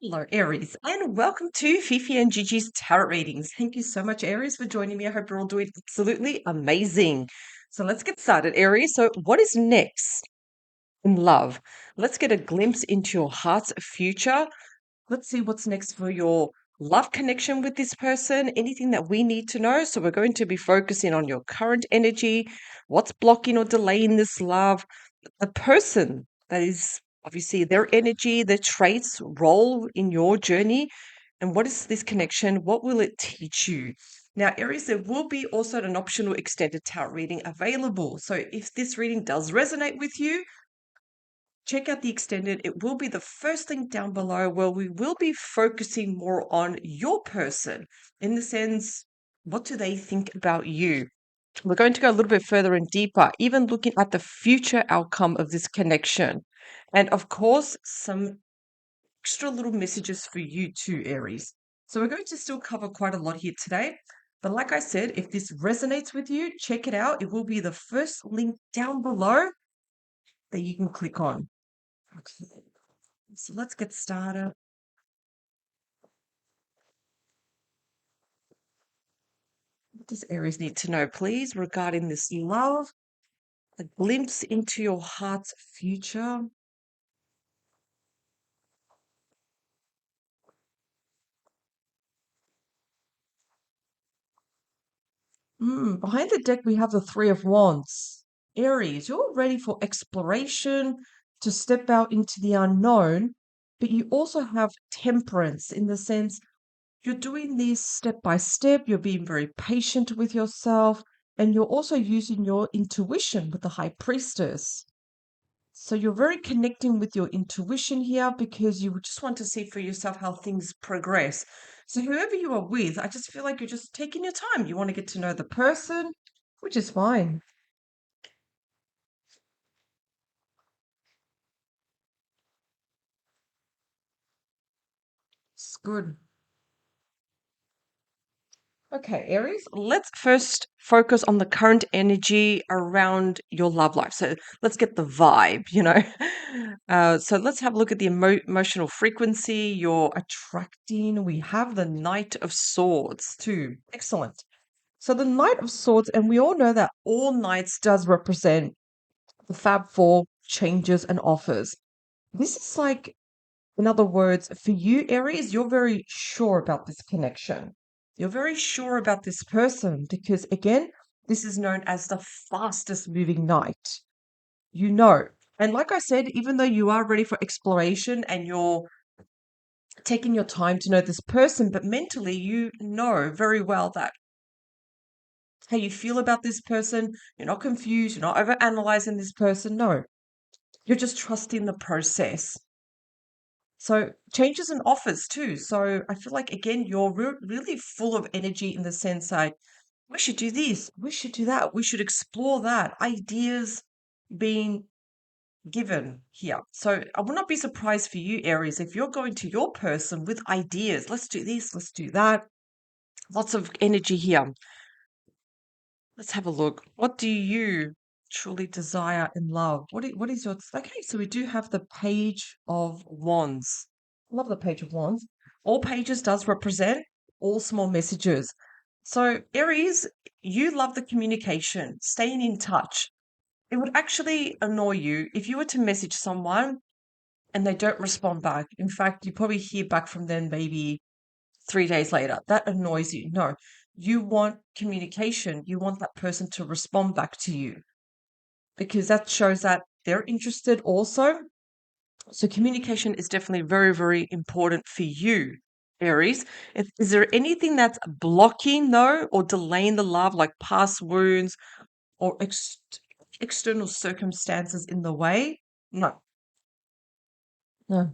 Hello, Aries, and welcome to Fifi and Gigi's Tarot Readings. Thank you so much, Aries, for joining me. I hope you're all doing absolutely amazing. So let's get started, Aries. So, what is next in love? Let's get a glimpse into your heart's future. Let's see what's next for your love connection with this person, anything that we need to know. So, we're going to be focusing on your current energy, what's blocking or delaying this love, a person that is obviously their energy, their traits, role in your journey, and what is this connection? What will it teach you? Now, Aries, there will be also an optional extended tarot reading available. So, if this reading does resonate with you, check out the extended. It will be the first link down below where we will be focusing more on your person in the sense, what do they think about you? We're going to go a little bit further and deeper, even looking at the future outcome of this connection. And of course, some extra little messages for you too, Aries. So we're going to still cover quite a lot here today. But like I said, if this resonates with you, check it out. It will be the first link down below that you can click on. Okay, so let's get started. What does Aries need to know, please, regarding this love? A glimpse into your heart's future. Behind the deck, we have the Three of Wands. Aries, you're ready for exploration, to step out into the unknown, but you also have temperance in the sense you're doing this step by step, you're being very patient with yourself, and you're also using your intuition with the High Priestess. So you're very connecting with your intuition here because you just want to see for yourself how things progress. So whoever you are with, I just feel like you're just taking your time. You want to get to know the person, which is fine. It's good. Okay, Aries, let's first focus on the current energy around your love life. So let's get the vibe. So let's have a look at the emotional frequency you're attracting. We have the Knight of Swords too. Excellent. So the Knight of Swords, and we all know that all knights does represent the Fab Four changes and offers. This is like, in other words, for you, Aries, you're very sure about this connection. You're very sure about this person because, again, this is known as the fastest moving knight. You know. And like I said, even though you are ready for exploration and you're taking your time to know this person, but mentally you know very well that how you feel about this person. You're not confused. You're not overanalyzing this person. No, you're just trusting the process. So changes and offers too. So I feel like again you're really full of energy in the sense like we should do this, we should do that, we should explore that. Ideas being given here. So I will not be surprised for you, Aries, if you're going to your person with ideas. Let's do this, let's do that. Lots of energy here. Let's have a look. What do you truly desire in love? What is your okay? So we do have the Page of Wands. Love the Page of Wands. All pages does represent all small messages. So Aries, you love the communication, staying in touch. It would actually annoy you if you were to message someone and they don't respond back. In fact, you probably hear back from them maybe 3 days later. That annoys you. No, you want communication. You want that person to respond back to you because that shows that they're interested also. So communication is definitely very, very important for you, Aries. Is there anything that's blocking though or delaying the love, like past wounds or external circumstances in the way? No, no.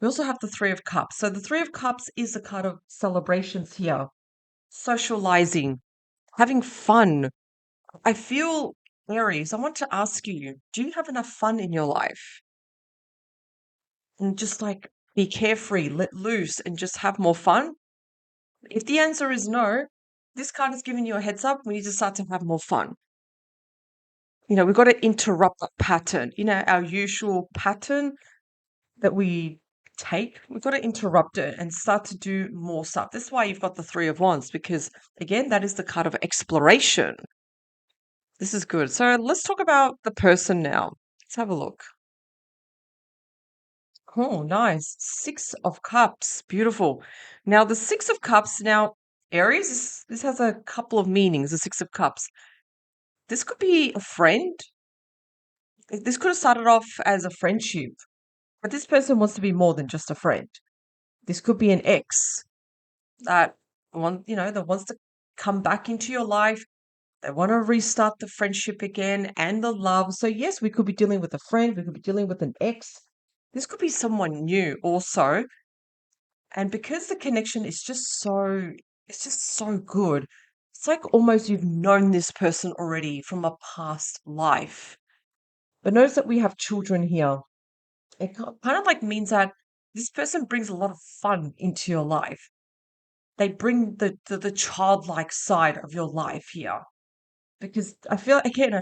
We also have the Three of Cups. So the Three of Cups is a card of celebrations here, socializing, having fun. I feel, Aries, I want to ask you, do you have enough fun in your life? And just like be carefree, let loose, and just have more fun? If the answer is no, this card is giving you a heads up. We need to start to have more fun. We've got to interrupt that pattern, our usual pattern that we We've got to interrupt it and start to do more stuff. This is why you've got the Three of Wands, because again, that is the card of exploration. This is good. So let's talk about the person now. Let's have a look. Oh, nice. Six of Cups. Beautiful. Now, the Six of Cups, now, Aries, this has a couple of meanings, the Six of Cups. This could be a friend. This could have started off as a friendship, but this person wants to be more than just a friend. This could be an ex that that wants to come back into your life. They want to restart the friendship again and the love. So yes, we could be dealing with a friend, we could be dealing with an ex. This could be someone new also. And because the connection is it's just so good. It's like almost you've known this person already from a past life. But notice that we have children here. It kind of like means that this person brings a lot of fun into your life. They bring the childlike side of your life here. Because I feel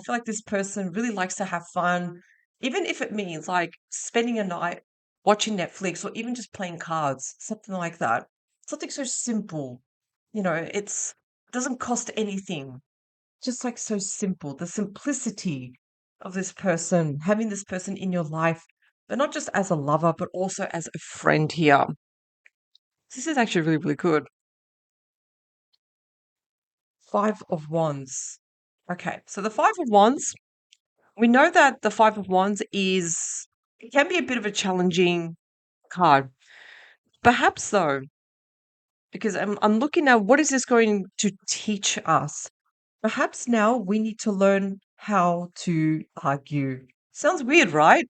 like this person really likes to have fun, even if it means like spending a night watching Netflix or even just playing cards, something like that. Something so simple. It doesn't cost anything. Just like so simple. The simplicity of this person, having this person in your life, but not just as a lover, but also as a friend here. This is actually really, really good. Five of Wands. Okay, so the Five of Wands, we know that the Five of Wands it can be a bit of a challenging card. Perhaps though, because I'm looking at what is this going to teach us? Perhaps now we need to learn how to argue. Sounds weird, right?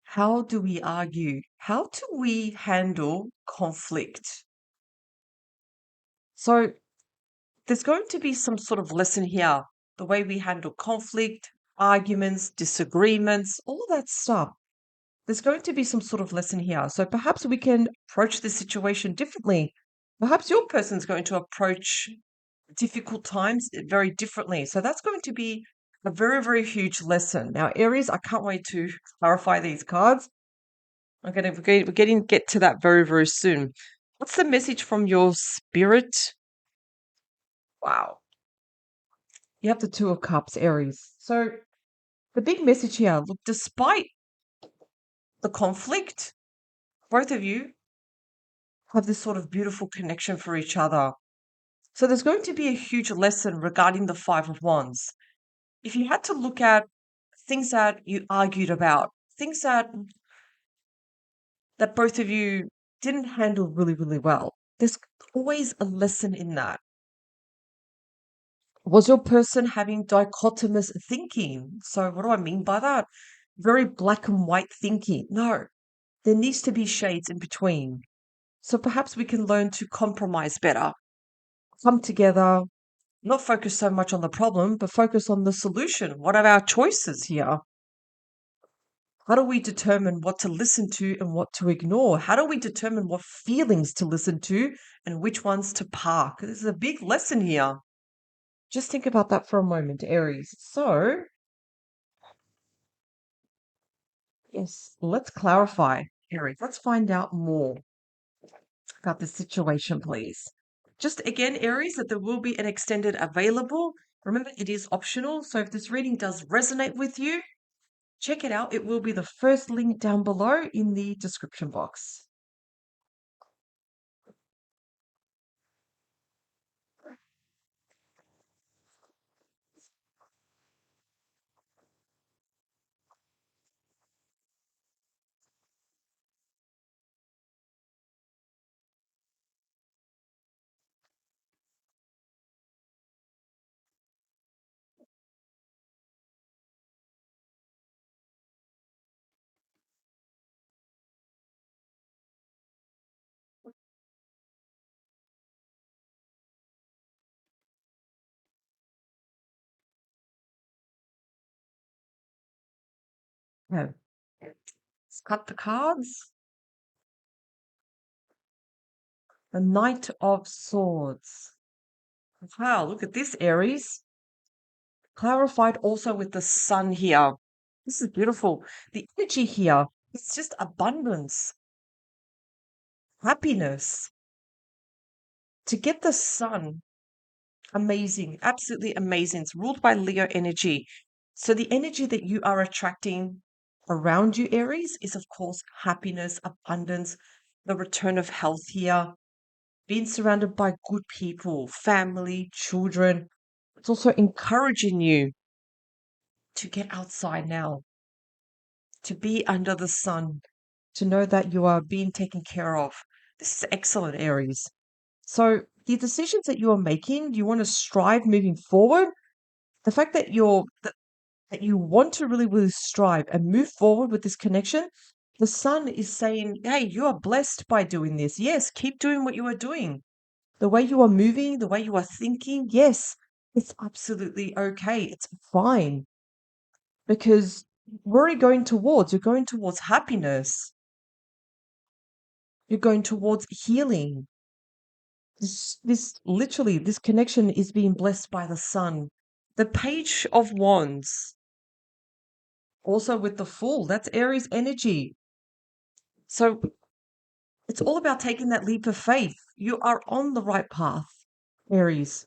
How do we argue? How do we handle conflict? So there's going to be some sort of lesson here. The way we handle conflict, arguments, disagreements, all that stuff. There's going to be some sort of lesson here. So perhaps we can approach this situation differently. Perhaps your person's going to approach difficult times very differently. So that's going to be a very, very huge lesson. Now, Aries, I can't wait to clarify these cards. Get to that very, very soon. What's the message from your spirit? Wow. You have the Two of Cups, Aries. So the big message here, look, despite the conflict, both of you have this sort of beautiful connection for each other. So there's going to be a huge lesson regarding the Five of Wands. If you had to look at things that you argued about, things that both of you didn't handle really, really well, there's always a lesson in that. Was your person having dichotomous thinking? So what do I mean by that? Very black and white thinking. No, there needs to be shades in between. So perhaps we can learn to compromise better, come together, not focus so much on the problem, but focus on the solution. What are our choices here? How do we determine what to listen to and what to ignore? How do we determine what feelings to listen to and which ones to park? This is a big lesson here. Just think about that for a moment, Aries. So, yes, let's clarify, Aries. Let's find out more about the situation, please. Just again, Aries, that there will be an extended available. Remember, it is optional. So if this reading does resonate with you, check it out. It will be the first link down below in the description box. Okay, let's cut the cards. The Knight of Swords. Wow, look at this, Aries. Clarified also with the sun here. This is beautiful. The energy here. It's just abundance, happiness. To get the sun, amazing, absolutely amazing. It's ruled by Leo energy. So the energy that you are attracting around you, Aries, is of course happiness, abundance, the return of health here, being surrounded by good people, family, children. It's also encouraging you to get outside now, to be under the sun, to know that you are being taken care of. This is excellent, Aries. So the decisions that you are making, you want to strive moving forward. The fact that that you want to really, really strive and move forward with this connection, the sun is saying, hey, you are blessed by doing this. Yes, keep doing what you are doing. The way you are moving, the way you are thinking, yes, it's absolutely okay. It's fine because where are you going towards? You're going towards happiness. You're going towards healing. This literally, this connection is being blessed by the sun. The Page of Wands, also with the Fool, that's Aries energy. So it's all about taking that leap of faith. You are on the right path, Aries.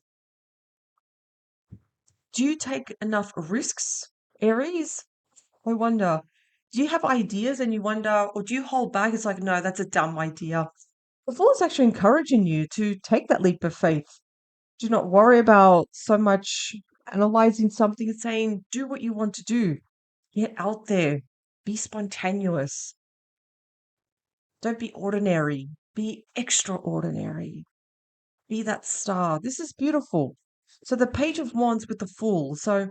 Do you take enough risks, Aries? I wonder. Do you have ideas and you wonder, or do you hold back? It's like, no, that's a dumb idea. The Fool is actually encouraging you to take that leap of faith. Do not worry about so much analyzing something and saying, do what you want to do. Get out there. Be spontaneous. Don't be ordinary. Be extraordinary. Be that star. This is beautiful. So the Page of Wands with the Fool. So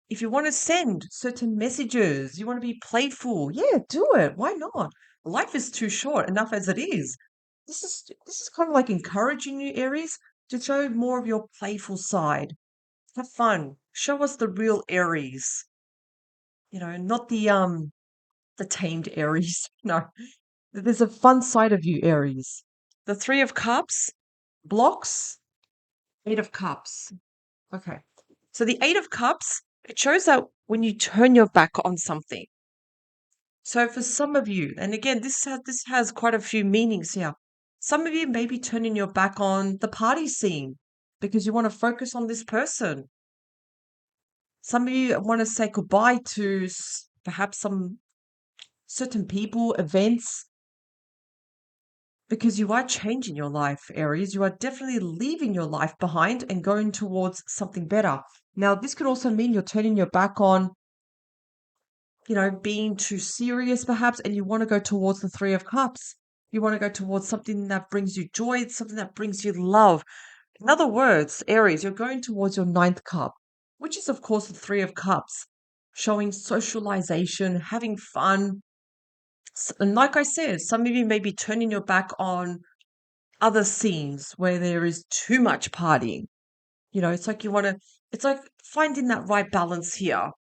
if you want to send certain messages, you want to be playful, yeah, do it. Why not? Life is too short, enough as it is. This is kind of like encouraging you, Aries, to show more of your playful side. Have fun. Show us the real Aries. Not the tamed Aries. No. There's a fun side of you, Aries. The Three of Cups blocks, Eight of Cups. Okay. So the Eight of Cups, it shows that when you turn your back on something. So for some of you, and again, this has quite a few meanings here. Some of you may be turning your back on the party scene because you want to focus on this person. Some of you want to say goodbye to perhaps some certain people, events, because you are changing your life, Aries. You are definitely leaving your life behind and going towards something better. Now, this could also mean you're turning your back on, being too serious perhaps, and you want to go towards the Three of Cups. You want to go towards something that brings you joy, something that brings you love. In other words, Aries, you're going towards your ninth cup, which is, of course, the Three of Cups, showing socialization, having fun. And like I said, some of you may be turning your back on other scenes where there is too much partying. It's like it's like finding that right balance here.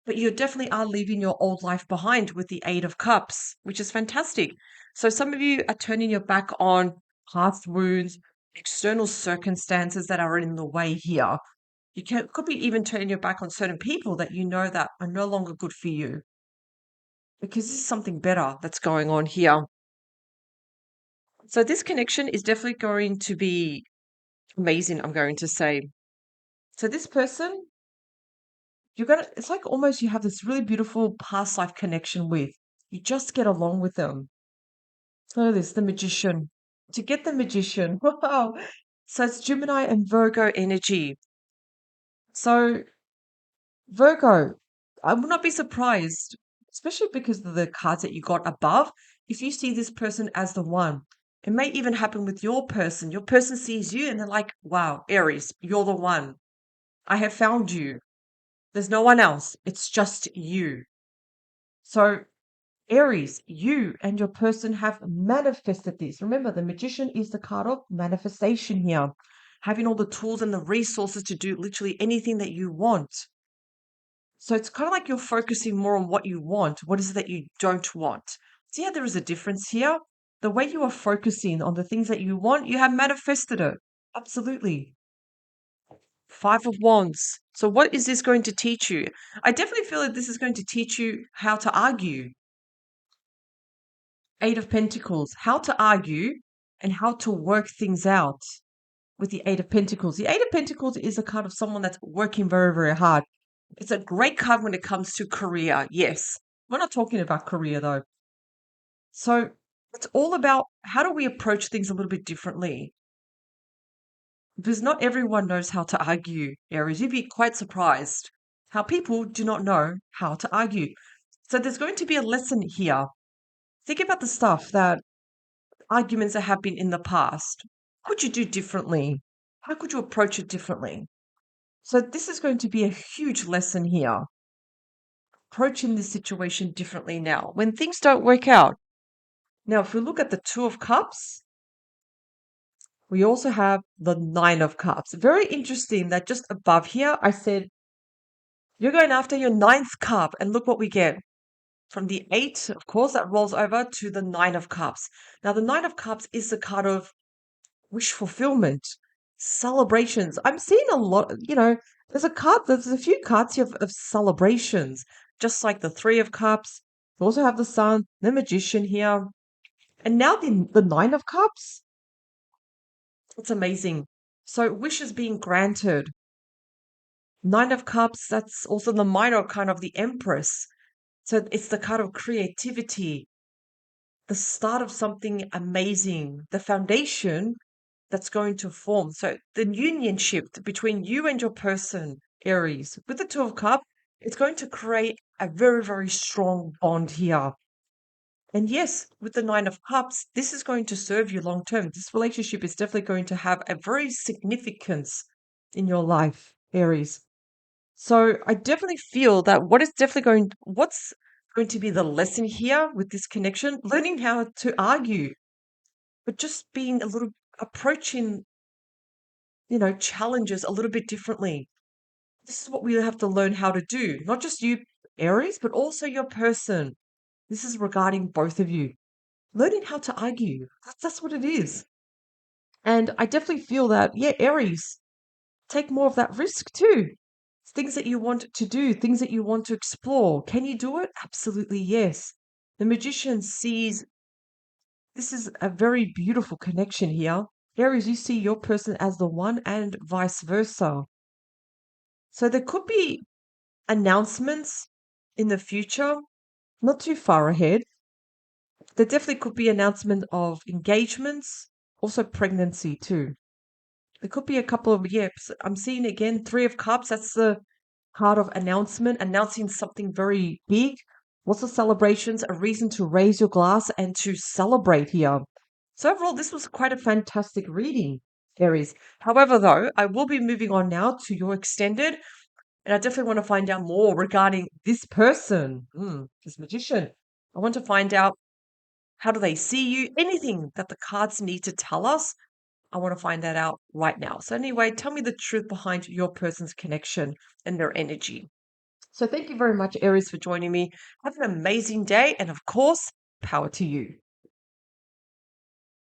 But you definitely are leaving your old life behind with the Eight of Cups, which is fantastic. So some of you are turning your back on past wounds, external circumstances that are in the way here. Could be even turning your back on certain people that you know that are no longer good for you because this is something better that's going on here. So this connection is definitely going to be amazing, I'm going to say. So this person, it's like almost you have this really beautiful past life connection with. You just get along with them. Oh, this, the magician. To get the magician, wow. So it's Gemini and Virgo energy. So Virgo, I would not be surprised, especially because of the cards that you got above, if you see this person as the one. It may even happen with your person. Your person sees you and they're like, wow, Aries, you're the one. I have found you. There's no one else. It's just you. So, Aries, you and your person have manifested this. Remember, the magician is the card of manifestation here, having all the tools and the resources to do literally anything that you want. So it's kind of like you're focusing more on what you want. What is it that you don't want? See how there is a difference here? The way you are focusing on the things that you want, you have manifested it. Absolutely. Five of Wands. So what is this going to teach you? I definitely feel that this is going to teach you how to argue. Eight of Pentacles, how to argue and how to work things out with the Eight of Pentacles. The Eight of Pentacles is a card of someone that's working very, very hard. It's a great card when it comes to career. Yes. We're not talking about career though. So it's all about how do we approach things a little bit differently? Because not everyone knows how to argue, Aries. You'd be quite surprised how people do not know how to argue. So there's going to be a lesson here. Think about the stuff that arguments that have been in the past. What could you do differently? How could you approach it differently? So this is going to be a huge lesson here. Approaching this situation differently now when things don't work out. Now, if we look at the Two of Cups, we also have the Nine of Cups. Very interesting that just above here, I said, you're going after your ninth cup. And look what we get. From the Eight, of course, that rolls over to the Nine of Cups. Now, the Nine of Cups is the card of wish fulfillment, celebrations. I'm seeing a lot, there's a few cards here of celebrations, just like the Three of Cups. We also have the Sun, the Magician here. And now the Nine of Cups. It's amazing. So wishes being granted. Nine of Cups, that's also the minor kind of the Empress. So it's the card of creativity, the start of something amazing, the foundation that's going to form. So the union shift between you and your person, Aries, with the Two of Cups, it's going to create a very, very strong bond here. And yes, with the Nine of Cups, this is going to serve you long term. This relationship is definitely going to have a very significance in your life, Aries. So I definitely feel that what's going to be the lesson here with this connection, learning how to argue, but just being a little approaching, challenges a little bit differently. This is what we have to learn how to do. Not just you, Aries, but also your person. This is regarding both of you. Learning how to argue. That's what it is. And I definitely feel that, yeah, Aries, take more of that risk too. Things that you want to do, things that you want to explore. Can you do it? Absolutely, yes. The magician sees this is a very beautiful connection here. Aries, you see your person as the one and vice versa. So there could be announcements in the future, not too far ahead. There definitely could be announcement of engagements, also pregnancy too. There could be a couple of yips. I'm seeing again Three of Cups. That's the card of announcement, announcing something very big. What's the celebrations? A reason to raise your glass and to celebrate here. So overall, this was quite a fantastic reading, Aries. However, though, I will be moving on now to your extended, and I definitely want to find out more regarding this person, this magician. I want to find out how do they see you, anything that the cards need to tell us. I want to find that out right now. So anyway, tell me the truth behind your person's connection and their energy. So thank you very much, Aries, for joining me. Have an amazing day. And of course, power to you.